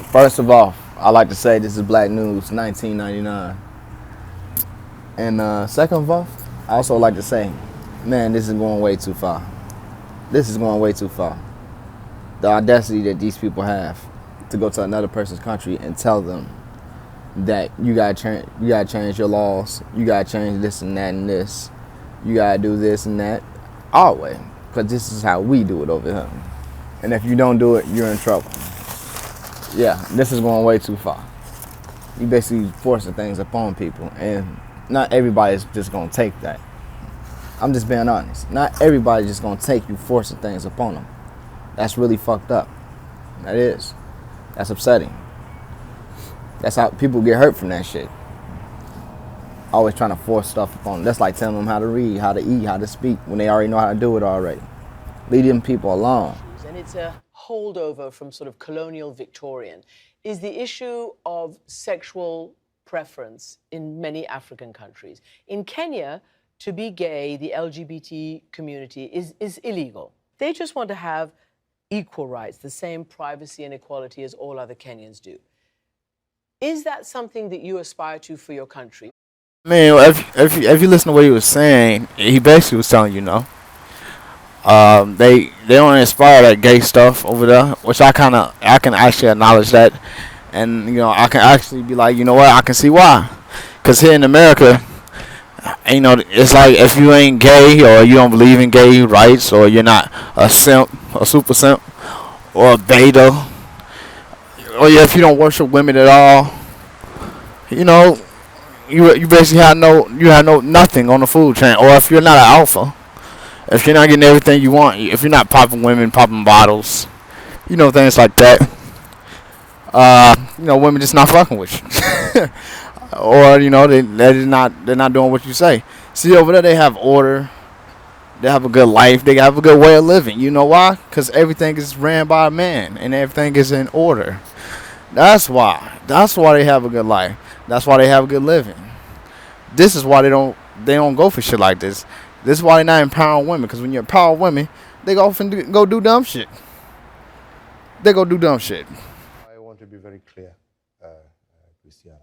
First of all, I like to say this is Black News 1999. And second of all, I also like to say, man, this is going way too far. This is going way too far. The audacity that these people have to go to another person's country and tell them that you gotta change your laws, you gotta change this and that and this, you gotta do this and that, our way, because this is how we do it over here. And if you don't do it, you're in trouble. Yeah, this is going way too far. You basically forcing things upon people, and not everybody's just gonna take that. I'm just being honest. Not everybody's just gonna take you forcing things upon them. That's really fucked up. That is. That's upsetting. That's how people get hurt from that shit. Always trying to force stuff upon them. That's like telling them how to read, how to eat, how to speak when they already know how to do it already. Leave them people alone. And it's a holdover from sort of colonial Victorian. Is the issue of sexual preference in many African countries. In Kenya, to be gay, the LGBT community is illegal. They just want to have equal rights, the same privacy and equality as all other Kenyans do. Is that something that you aspire to for your country? Man, if you listen to what he was saying, he basically was telling you no. They don't inspire that gay stuff over there, which I can actually acknowledge that, and I can actually be like, you know what, I can see why, because here in America, it's like if you ain't gay or you don't believe in gay rights or you're not a simp, a super simp, or a beta, or if you don't worship women at all, you basically have nothing on the food chain. Or if you're not an alpha, if you're not getting everything you want, if you're not popping women, popping bottles, things like that, women just not fucking with you. Or they're not doing what you say. See, over there they have order, they have a good life, they have a good way of living. You know why? Because everything is ran by a man and everything is in order. That's why they have a good life. That's why they have a good living. This is why they don't go for shit like this. This is why they're not empowering women. Because when you empower women, they often go do dumb shit. They go do dumb shit. I want to be very clear, Christiana.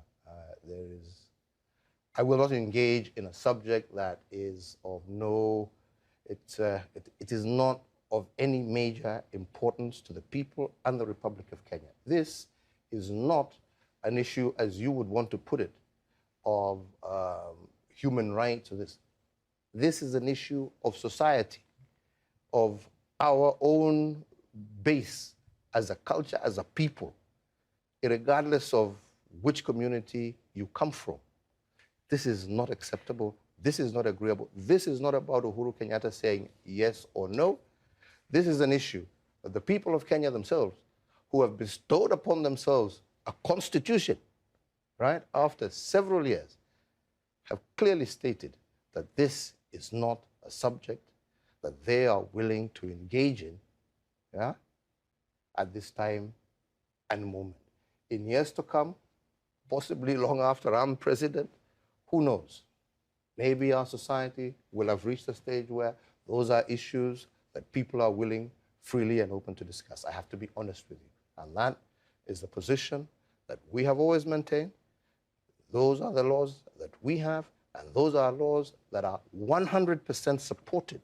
I will not engage in a subject that is of no, it is not of any major importance to the people and the Republic of Kenya. This is not an issue, as you would want to put it, of human rights or this. This is an issue of society, of our own base as a culture, as a people, regardless of which community you come from. This is not acceptable. This is not agreeable. This is not about Uhuru Kenyatta saying yes or no. This is an issue of the people of Kenya themselves, who have bestowed upon themselves a constitution, right, after several years, have clearly stated that this is not a subject that they are willing to engage in, yeah, at this time and moment. In years to come, possibly long after I'm president, who knows? Maybe our society will have reached a stage where those are issues that people are willing, freely and open to discuss. I have to be honest with you. And that is the position that we have always maintained. Those are the laws that we have, and those are laws that are 100% supported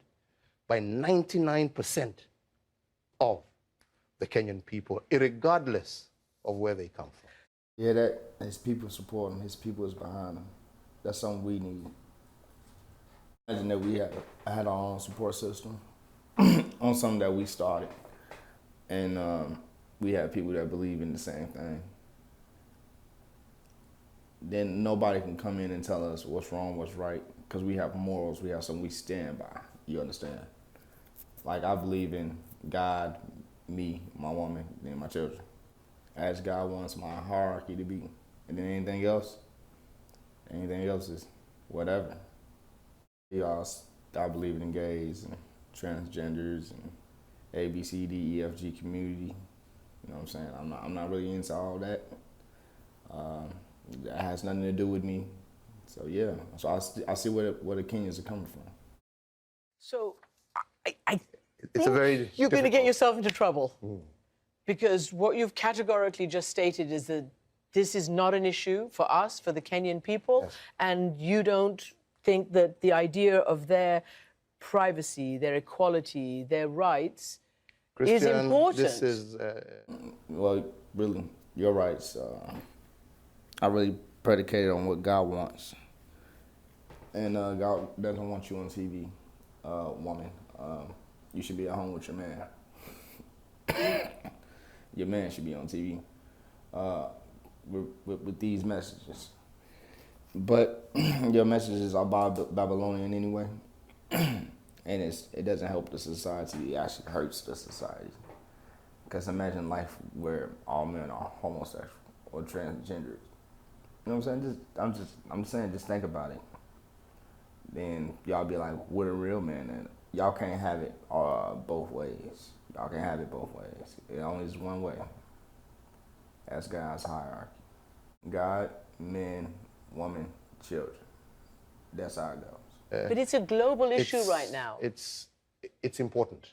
by 99% of the Kenyan people, irregardless of where they come from. Yeah, that his people support him, his people is behind him. That's something we need. Imagine that we had our own support system on something that we started, and we have people that believe in the same thing. Then nobody can come in and tell us what's wrong, what's right, because we have morals, we have something we stand by. You understand? Like, I believe in God, me, my woman, and my children. As God wants my hierarchy to be. And then anything else is whatever. Y'all stop believing in gays and transgenders and A, B, C, D, E, F, G community. You know what I'm saying? I'm not really into all that. That has nothing to do with me. So yeah, so I see where the Kenyans are coming from. So I It's a very you're going to get yourself into trouble Because what you've categorically just stated is that this is not an issue for us, for the Kenyan people, Yes. and you don't think that the idea of their privacy, their equality, their rights is Christian, important. this is Well, really, your rights are really predicated on what God wants. And God doesn't want you on TV, woman. You should be at home with your man. Your man should be on TV with these messages. But your messages are Babylonian anyway. And it doesn't help the society. It actually hurts the society. Because imagine life where all men are homosexual or transgender. You know what I'm saying? I'm saying, just think about it. Then y'all be like, what a real man. And y'all can't have it both ways. Y'all can't have it both ways. It only is one way. That's God's hierarchy. God, men, woman, children. That's how it goes. But it's a global issue it's- right now. It's important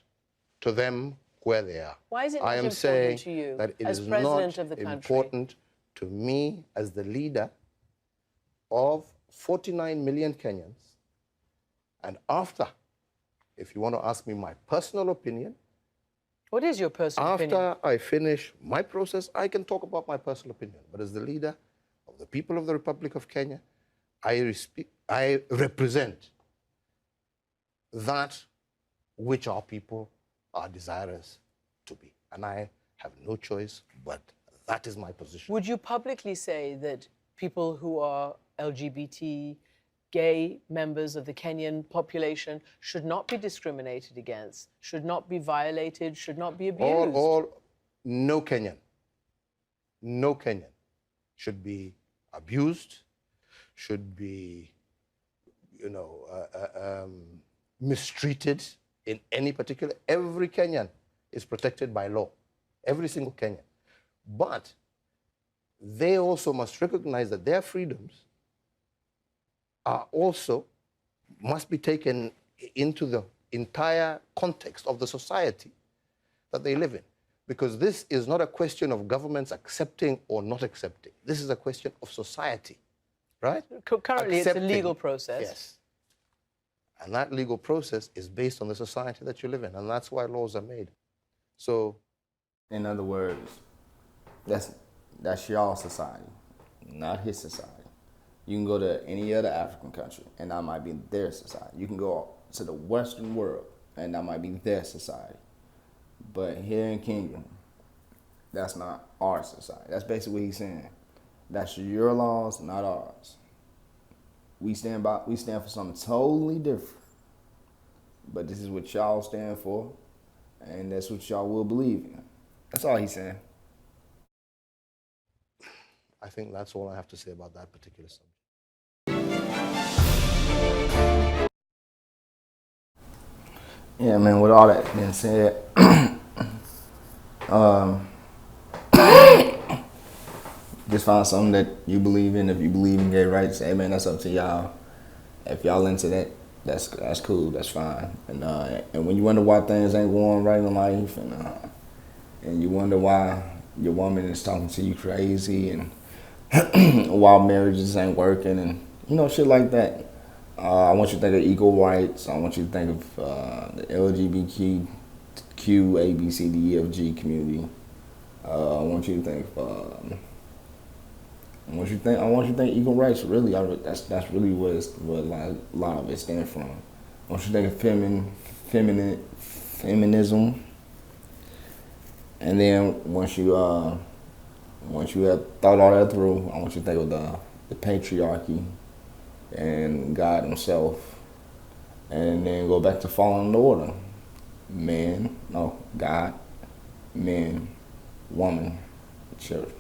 to them where they are. Why is it I not am important saying to you that it as is president not of the country? important to me as the leader of 49 million Kenyans. And after, if you want to ask me my personal opinion, What is your personal after opinion? I finish my process, I can talk about my personal opinion. But as the leader of the people of the Republic of Kenya, I represent that which our people are desirous to be. And I have no choice, but that is my position. Would you publicly say that people who are LGBT, gay members of the Kenyan population should not be discriminated against, should not be violated, should not be abused? No Kenyan should be abused, should be, mistreated in any particular. Every Kenyan is protected by law, every single Kenyan. But they also must recognize that their freedoms are also must be taken into the entire context of the society that they live in. Because this is not a question of governments accepting or not accepting. This is a question of society, right? Currently, it's a Accepting. legal process. Yes. And that legal process is based on the society that you live in, and that's why laws are made. So, In other words, that's y'all society, not his society. You can go to any other African country, and that might be their society. You can go to the Western world, and that might be their society. But here in Kenya, that's not our society. That's basically what he's saying. That's your laws, not ours. We stand for something totally different. But this is what y'all stand for, and that's what y'all will believe in. That's all he's saying. I think that's all I have to say about that particular subject. Yeah, man, with all that being said, just find something that you believe in. If you believe in gay rights, hey, man, that's up to y'all. If y'all into that, that's cool, that's fine. And when you wonder why things ain't going right in life, and you wonder why your woman is talking to you crazy, and while marriages ain't working, and shit like that. I want you to think of equal rights. I want you to think of the LGBTQ, A, B, C, D, E, F, G community. I want you to think. I want you to think equal rights. Really, that's really what a lot of it stands from. I want you to think of feminism, and then once you have thought all that through, I want you to think of the patriarchy and God himself, and then go back to following the order. God, men, woman, children.